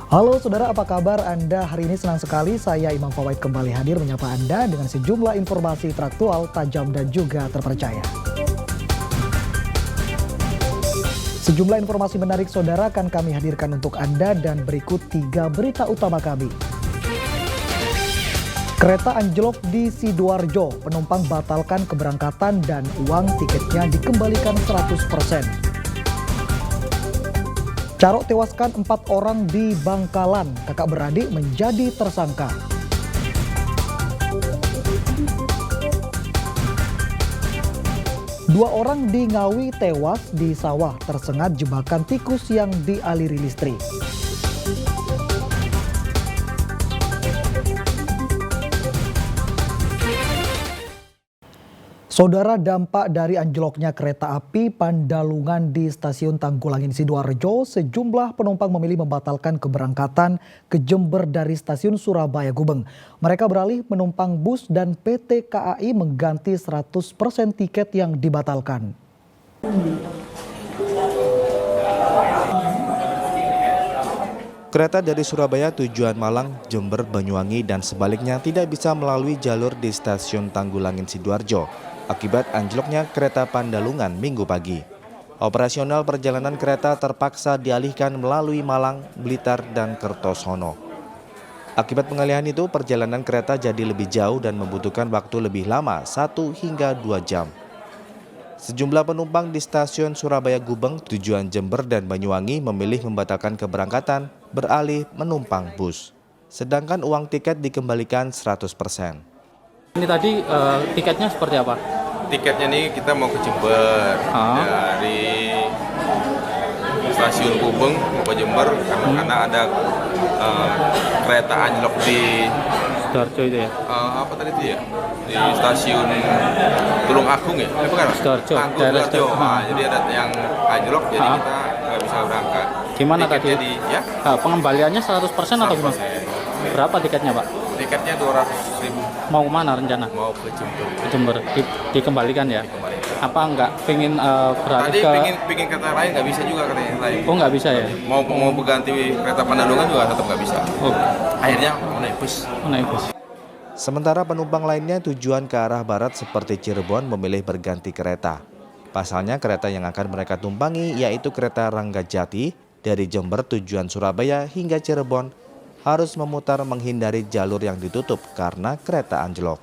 Halo saudara, apa kabar Anda? Hari ini senang sekali saya Imam Fawaid kembali hadir menyapa Anda dengan sejumlah informasi teraktual, tajam dan juga terpercaya. Sejumlah informasi menarik saudara akan kami hadirkan untuk Anda dan berikut 3 berita utama kami. Kereta anjlok di Sidoarjo, penumpang batalkan keberangkatan dan uang tiketnya dikembalikan 100%. Carok tewaskan 4 orang di Bangkalan, kakak beradik menjadi tersangka. Dua orang di Ngawi tewas di sawah tersengat jebakan tikus yang dialiri listrik. Saudara, dampak dari anjloknya kereta api Pandalungan di stasiun Tanggulangin Sidoarjo, sejumlah penumpang memilih membatalkan keberangkatan ke Jember dari stasiun Surabaya Gubeng. Mereka beralih menumpang bus dan PT KAI mengganti 100% tiket yang dibatalkan. Kereta dari Surabaya tujuan Malang, Jember, Banyuwangi dan sebaliknya tidak bisa melalui jalur di stasiun Tanggulangin Sidoarjo akibat anjloknya kereta Pandalungan Minggu pagi. Operasional perjalanan kereta terpaksa dialihkan melalui Malang, Blitar, dan Kertosono. Akibat pengalihan itu, perjalanan kereta jadi lebih jauh dan membutuhkan waktu lebih lama, 1 hingga 2 jam. Sejumlah penumpang di stasiun Surabaya Gubeng tujuan Jember dan Banyuwangi memilih membatalkan keberangkatan, beralih menumpang bus. Sedangkan uang tiket dikembalikan 100%. Ini tadi tiketnya seperti apa? Tiketnya nih kita mau ke Jember dari stasiun Gubeng mau ke Jember karena ada kereta anjlok di Sidoarjo itu ya? Apa tadi itu ya? Di stasiun Tulung Agung ya? Bukan? Sidoarjo. Sidoarjo. Jadi ada yang anjlok, jadi kita nggak bisa berangkat. Gimana tadi? Ya? Pengembaliannya 100% atau gimana? Berapa tiketnya Pak? Tiketnya 200.000. Mau kemana rencana? Mau ke Jember. Ke Jember. Dikembalikan ya? Dikembalikan. Apa enggak pengen beralih Tadi ke... pingin kereta lain nggak bisa juga kereta yang lain. Oh nggak bisa ya? Mau berganti kereta Pandalungan juga tetap nggak bisa. Oh. Akhirnya mau naik bus. Naik bus. Sementara penumpang lainnya tujuan ke arah barat seperti Cirebon memilih berganti kereta. Pasalnya kereta yang akan mereka tumpangi yaitu kereta Ranggajati dari Jember tujuan Surabaya hingga Cirebon harus memutar menghindari jalur yang ditutup karena kereta anjlok.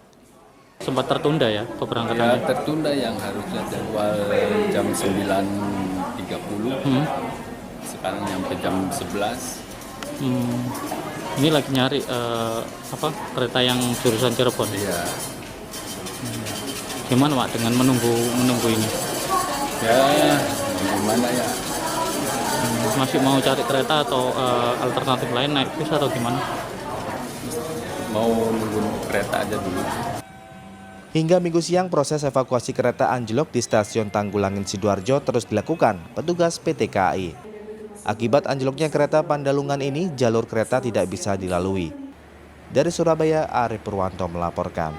Sempat tertunda ya keberangkatannya? Ya, tertunda yang harusnya jadwal jam 9.30, sekarang nyampe jam 11. Ini lagi nyari kereta yang jurusan Cirebon. Iya. Gimana Pak dengan menunggu ini? Ya, gimana ya? Masih mau cari kereta atau alternatif lain naik bus atau gimana? Mau nunggu kereta aja dulu. Hingga Minggu siang proses evakuasi kereta anjlok di stasiun Tanggulangin Sidoarjo terus dilakukan petugas PT KAI. Akibat anjloknya kereta Pandalungan ini, jalur kereta tidak bisa dilalui. Dari Surabaya, Arif Purwanto melaporkan.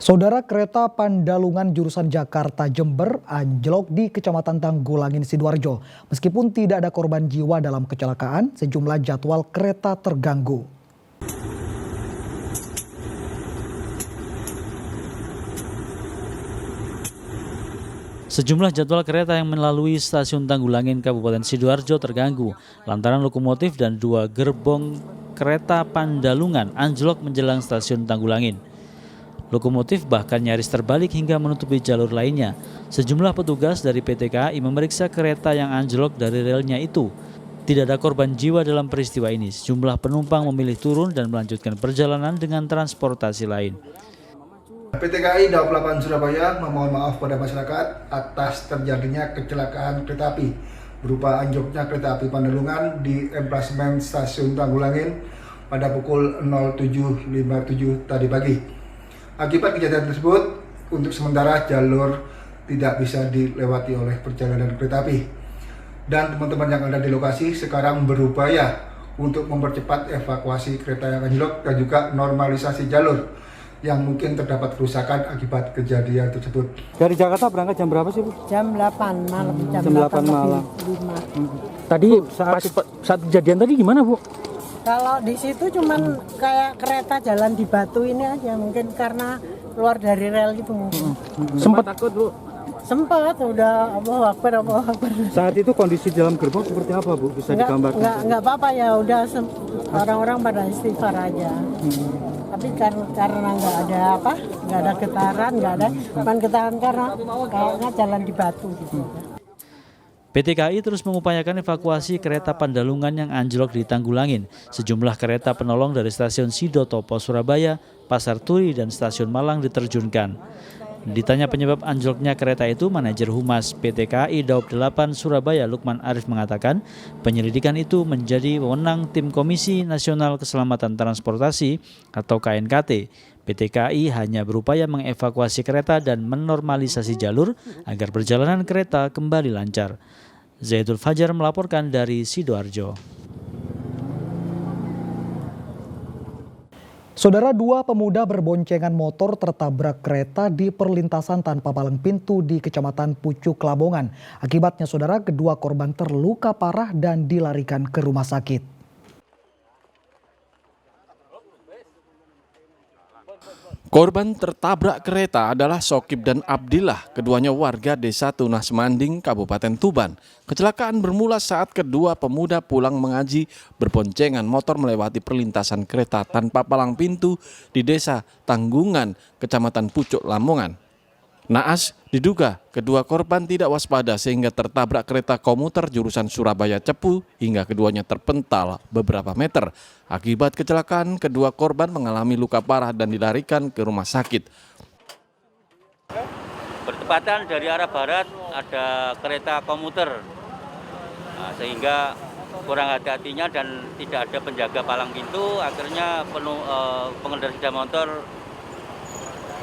Saudara, kereta Pandalungan jurusan Jakarta Jember anjlok di Kecamatan Tanggulangin Sidoarjo. Meskipun tidak ada korban jiwa dalam kecelakaan, sejumlah jadwal kereta terganggu. Sejumlah jadwal kereta yang melalui stasiun Tanggulangin Kabupaten Sidoarjo terganggu lantaran lokomotif dan 2 gerbong kereta Pandalungan anjlok menjelang stasiun Tanggulangin. Lokomotif bahkan nyaris terbalik hingga menutupi jalur lainnya. Sejumlah petugas dari PT KAI memeriksa kereta yang anjlok dari relnya itu. Tidak ada korban jiwa dalam peristiwa ini. Sejumlah penumpang memilih turun dan melanjutkan perjalanan dengan transportasi lain. PT KAI Daob 8 Surabaya memohon maaf pada masyarakat atas terjadinya kecelakaan kereta api berupa anjloknya kereta api Pandalungan di emplasmen stasiun Tanggulangin pada pukul 07.57 tadi pagi. Akibat kejadian tersebut, untuk sementara jalur tidak bisa dilewati oleh perjalanan kereta api. Dan teman-teman yang ada di lokasi sekarang berupaya untuk mempercepat evakuasi kereta yang anjlok dan juga normalisasi jalur. yang mungkin terdapat kerusakan akibat kejadian tersebut. Dari Jakarta berangkat jam berapa sih, Bu? Jam 8 malam. Jam 8 malam. 5. Tadi saat kejadian tadi gimana, Bu? Kalau di situ cuman kayak kereta jalan di batu ini aja, mungkin karena keluar dari rel itu mungkin. Sempat takut, Bu? Sempat, udah Allahu Akbar. Saat itu kondisi dalam gerbong seperti apa, Bu? Bisa digambarkan? Enggak apa-apa ya, udah orang-orang pada istighfar aja. Tapi karena nggak ada getaran, cuman getaran karena kayaknya jalan di batu gitu. PT KAI terus mengupayakan evakuasi kereta Pandalungan yang anjlok di Tanggulangin. Sejumlah kereta penolong dari stasiun Sidotopo Surabaya, Pasar Turi, dan stasiun Malang diterjunkan. Ditanya penyebab anjloknya kereta itu, manajer Humas PT KAI Daob 8 Surabaya Lukman Arif mengatakan penyelidikan itu menjadi wewenang Tim Komisi Nasional Keselamatan Transportasi atau KNKT. PT KAI hanya berupaya mengevakuasi kereta dan menormalisasi jalur agar perjalanan kereta kembali lancar. Zaidul Fajar melaporkan dari Sidoarjo. Saudara, dua pemuda berboncengan motor tertabrak kereta di perlintasan tanpa palang pintu di Kecamatan Pucuk, Lamongan. Akibatnya, saudara, kedua korban terluka parah dan dilarikan ke rumah sakit. Korban tertabrak kereta adalah Sokib dan Abdillah, keduanya warga Desa Tunas Manding, Kabupaten Tuban. Kecelakaan bermula saat kedua pemuda pulang mengaji berboncengan motor melewati perlintasan kereta tanpa palang pintu di Desa Tanggungan, Kecamatan Pucuk, Lamongan. Naas diduga kedua korban tidak waspada sehingga tertabrak kereta komuter jurusan Surabaya Cepu hingga keduanya terpental beberapa meter. Akibat kecelakaan, kedua korban mengalami luka parah dan dilarikan ke rumah sakit. Bertepatan dari arah barat ada kereta komuter, sehingga kurang hati-hatinya dan tidak ada penjaga palang pintu, akhirnya pengendara sepeda motor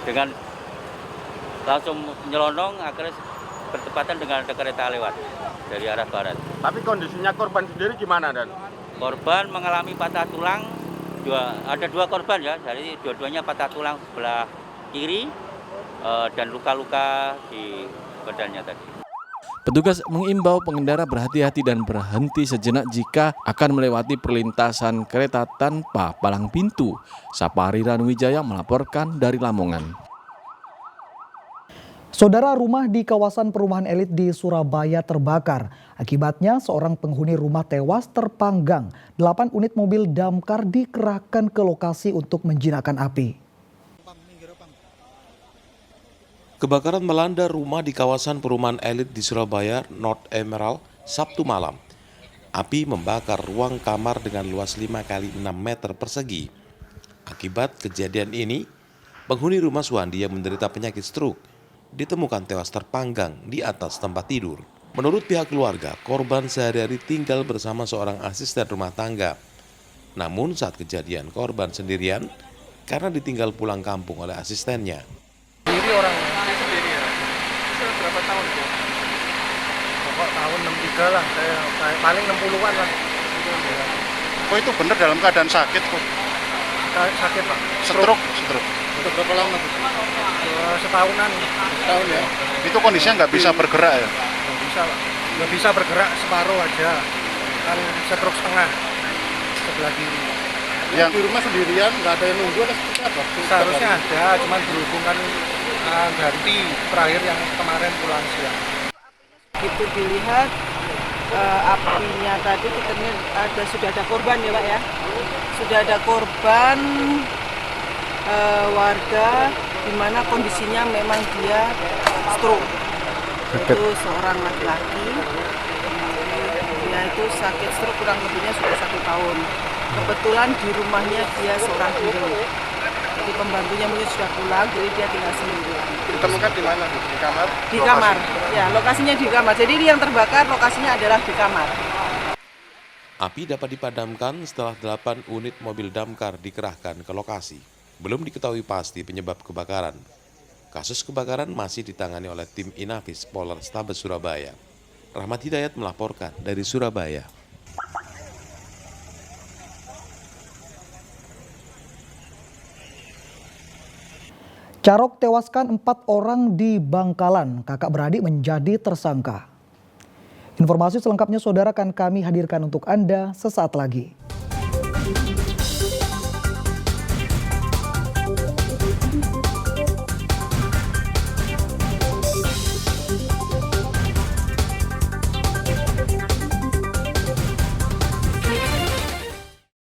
dengan langsung nyelonong, akhirnya bertepatan dengan ada kereta lewat dari arah barat. Tapi kondisinya korban sendiri gimana, Dan? Korban mengalami patah tulang, ada dua korban ya, jadi dua-duanya patah tulang sebelah kiri dan luka-luka di badannya tadi. Petugas mengimbau pengendara berhati-hati dan berhenti sejenak jika akan melewati perlintasan kereta tanpa palang pintu. Sapari Ranuwijaya melaporkan dari Lamongan. Saudara, rumah di kawasan perumahan elit di Surabaya terbakar. Akibatnya seorang penghuni rumah tewas terpanggang. 8 unit mobil damkar dikerahkan ke lokasi untuk menjinakkan api. Kebakaran melanda rumah di kawasan perumahan elit di Surabaya, North Emerald, Sabtu malam. Api membakar ruang kamar dengan luas 5 x 6 meter persegi. Akibat kejadian ini, penghuni rumah Suwandi yang menderita penyakit stroke ditemukan tewas terpanggang di atas tempat tidur. Menurut pihak keluarga, korban sehari-hari tinggal bersama seorang asisten rumah tangga. Namun saat kejadian, korban sendirian karena ditinggal pulang kampung oleh asistennya. Sendiri orang sendiri ya? Berapa tahun itu? Pokok tahun 63 lah, saya paling 60-an lah. Oh, itu benar dalam keadaan sakit kok? Sakit, Pak. Stroke? Untuk berapa lama? Setahunan. Setahun ya? Itu kondisinya nggak bisa bergerak ya? Nggak bisa, Pak. Nggak bisa bergerak, separuh aja. Kan stroke setengah sebelah kiri. Yang di rumah sendirian, nggak ada yang nunggu atau seperti apa? Seharusnya ada, cuman berhubung kan ganti terakhir yang kemarin pulang siang. Itu dilihat apinya tadi sudah ada korban ya Pak ya? Sudah ada korban warga di mana kondisinya memang dia stroke. Itu seorang laki-laki, dia itu sakit stroke kurang lebihnya sudah 1 tahun. Kebetulan di rumahnya dia seorang diri. Jadi pembantunya mungkin sudah pulang, jadi dia tinggal sendirian. Ditemukan di mana? Di kamar? Di kamar, ya lokasinya di kamar. Jadi yang terbakar lokasinya adalah di kamar. Api dapat dipadamkan setelah 8 unit mobil damkar dikerahkan ke lokasi. Belum diketahui pasti penyebab kebakaran. Kasus kebakaran masih ditangani oleh tim Inafis Polrestabes Surabaya. Rahmat Hidayat melaporkan dari Surabaya. Carok tewaskan 4 orang di Bangkalan, kakak beradik menjadi tersangka. Informasi selengkapnya saudara akan kami hadirkan untuk Anda sesaat lagi.